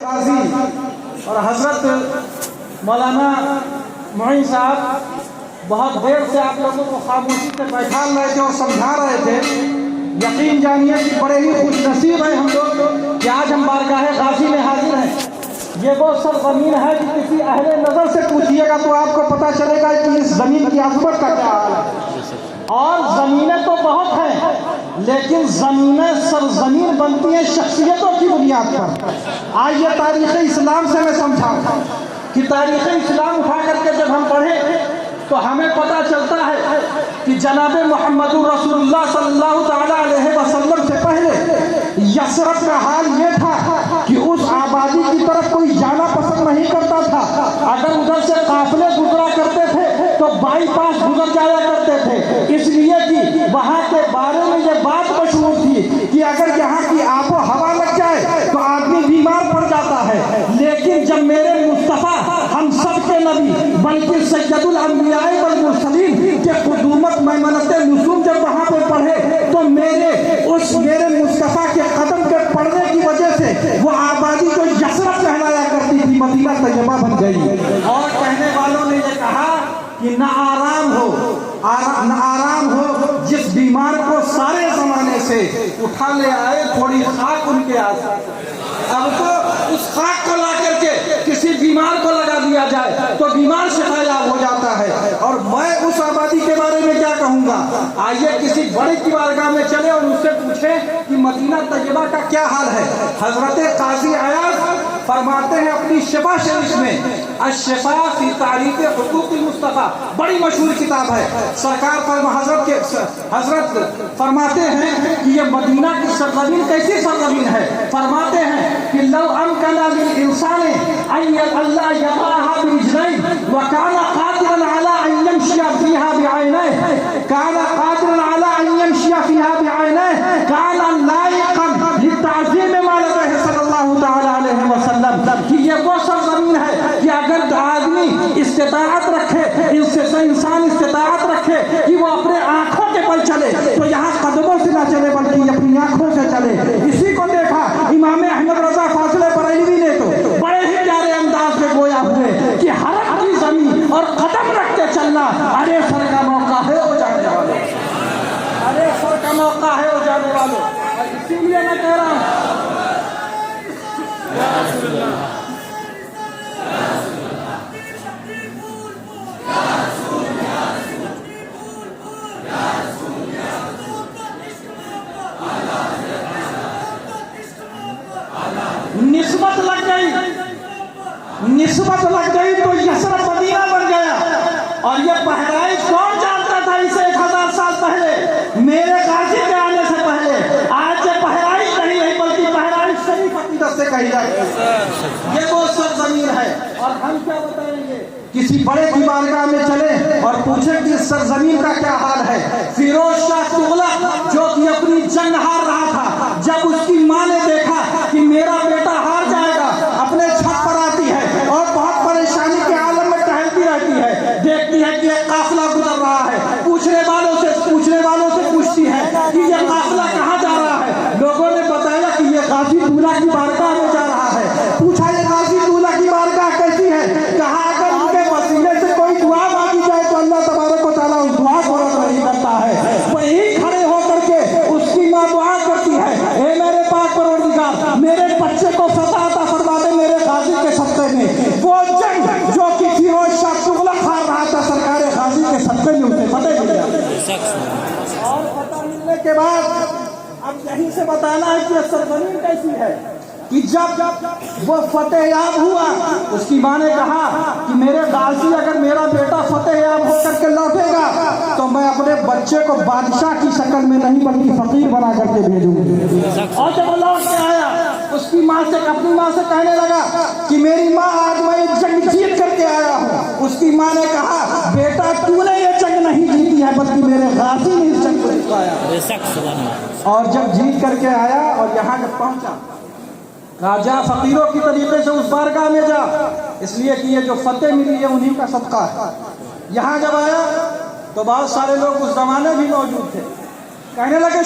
قاضی اور حضرت مولانا معین صاحب بہت دیر سے آپ لوگوں کو خاموشی سے بیٹھا رہے تھے اور سمجھا رہے تھے. یقین جانیے کہ بڑے ہی خوش نصیب ہیں ہم لوگ کہ آج ہم بارگاہ غازی میں حاضر ہیں. یہ وہ سرزمین ہے کہ کسی اہل نظر سے پوچھیے گا تو آپ کو پتہ چلے گا کہ اس زمین کی عظمت کا کیا حال ہے. اور زمینیں تو بہت ہیں لیکن زمینیں سرزمین بنتی ہیں شخصیتوں کی بنیاد پر. آئیے تاریخ اسلام سے میں سمجھاؤں کہ تاریخ اسلام اٹھا کر کے جب ہم پڑھیں تو ہمیں پتہ چلتا ہے کہ جناب محمد رسول اللہ صلی اللہ تعالیٰ علیہ وسلم سے پہلے یثرب کا حال یہ تھا کہ اس آبادی کی طرف کوئی جانا پسند نہیں کرتا تھا. اگر ادھر سے قافلے گزرا کرتے تھے تو بائی پاس گزر جایا کرتے تھے، اس لیے کہ وہاں کے بارے میں یہ بات مشہور تھی کہ اگر یہاں کی آب و ہوا لگ جائے تو آدمی بیمار پڑ جاتا ہے. لیکن جب میرے مصطفیٰ ہم سب کے نبی بلکہ سید الانبیاء والمرسلین کے قدومت میمنت نزول جب وہاں پہ پڑھے تو میرے مصطفیٰ کے قدم کے پڑھنے کی وجہ سے وہ آبادی کو یثرب کہلایا کرتی تھی، مدینہ طیبہ بن گئی. اور کہنے والوں نے یہ کہا کہ نہ آرام ہو جس بیمار کو سارے زمانے سے اٹھا لے آئے تھوڑی خاک ان کے آس. اب تو اس خاک کو لا کر کے کسی بیمار کو لگا دیا جائے تو بیمار شفایاب ہو جاتا ہے. اور میں اس آبادی کے بارے میں کیا کہوں گا. آئیے کسی بڑے کی بارگاہ میں چلے اور اس سے پوچھیں کہ مدینہ طیبہ کا کیا حال ہے. حضرت قاضی عیاض فرماتے ہیں اپنی شفا شریف میں، الشفا فی تعریف حقوق المصطفیٰ، بڑی مشہور کتاب ہے. سرکار حضرت فرماتے ہیں کہ یہ مدینہ کی سرزمین کیسی سرزمین ہے. فرماتے ہیں کہ لو امکن للانسان ان اللہ یضعها برجلین وکان قادرا علی ان یمشی فیها بعینیہ، کان قادرا علی ان یمشی فیها بعینیہ، کان لائقا للتعظیم ما لدیہ صلی اللہ تعالی علیہ وسلم. کہ یہ وہ سرزمین ہے کہ اگر آدمی استطاعت رکھے، انسان استطاعت رکھے کہ وہ اپنے آنکھوں کے بل چلے تو یہاں قدموں سے نہ چلے بلکہ اپنی آنکھوں سے چلے. اسی کو دیکھا امام احمد رضا فاضل بریلوی نے تو بڑے ہی پیارے انداز میں گویا ہوئے کہ حرم کی زمین اور قدم رکھ کے چلنا ارے سر کا موقع ہے ہو جانے والوں، ارے سر کا موقع ہے ہو جانے والوں. اور اسی لیے میں کہہ رہا ہوں نسبت لگ گئی تو یثرب مدینہ بن گیا. اور یہ بہرائچ کون جانتا تھا اسے 1000 سال پہلے میرے غازی کے آنے سے پہلے. آج یہ بہرائچ نہیں ہے بلکہ بہرائچ شریف عقیدت سے کہی جاتی ہے. یہ وہ سرزمین ہے. اور ہم کیا بتائیں گے، کسی بڑے کی بارگاہ میں چلے اور پوچھیں کہ اس سرزمین کا کیا حال ہے. فیروز شاہ تغلق جو کہ اپنی جنگ ہار رہا تھا، جب اس کی ماں نے دیکھا کہ میرا بیٹا ہار جائے گا اپنے چھت پر آتی ہے اور بہت پریشانی کے عالم میں ٹہلتی رہتی ہے. دیکھتی ہے کہ ایک قافلہ گزر رہا ہے، پوچھنے والوں سے پوچھتی ہے کہ یہ قافلہ کہاں جا رہا ہے. لوگوں نے بتایا کہ یہ غازی دولہ کی بارگاہ میں جا رہا ہے. پوچھا یہ غازی دولہ کی بارگاہ کیسی ہے. کہا اگر ان کے وسیلے سے کوئی دعا مانگی جائے تو اللہ تبارک و تعالیٰ اس دعا کو رد نہیں کرتا ہے. وہیں کھڑے ہو کر کے اس کی ماں دعا کرتی ہے، اے میرے پاک پروردگار میرے بچے کو فتح عطا فرما دے میرے غازی کے صدقے میں. وہ جنگ جو کہ فیروز شاہ تغلق ہار رہا تھا، سرکار غازی کے صدقے میں اسے فتح مل گیا. اور فتح ملنے کے بعد اب یہیں سے بتانا ہے کہ یہ سرزمین کیسی ہے. کہ جب وہ فتح یاب ہوا اس کی ماں نے کہا کہ میرے غازی اگر میرا بیٹا فتح یاب ہو کر کے لوٹے گا تو میں اپنے بچے کو بادشاہ کی شکل میں نہیں بلکہ فقیر بنا کر کے بھیجوں گی. اور جب وہ لوٹ کے آیا اس کی ماں سے اپنی ماں سے کہنے لگا کہ میری ماں آج میں جنگ جیت کر کے آیا ہوں. اس کی ماں نے کہا بیٹا تو نے یہ جنگ نہیں جیتی ہے بلکہ میرے غازی نے اس جنگ کو جتوایا. اور جب جیت کر کے آیا اور یہاں جب پہنچا راجہ فقیروں کی طریقے سے اس بارگاہ میں جا، اس لیے کہ یہ جو فتح ملی ہے انہی کا صدقہ ہے. یہاں جب آیا تو بہت سارے لوگ اس زمانے بھی موجود تھے، کہنے لگے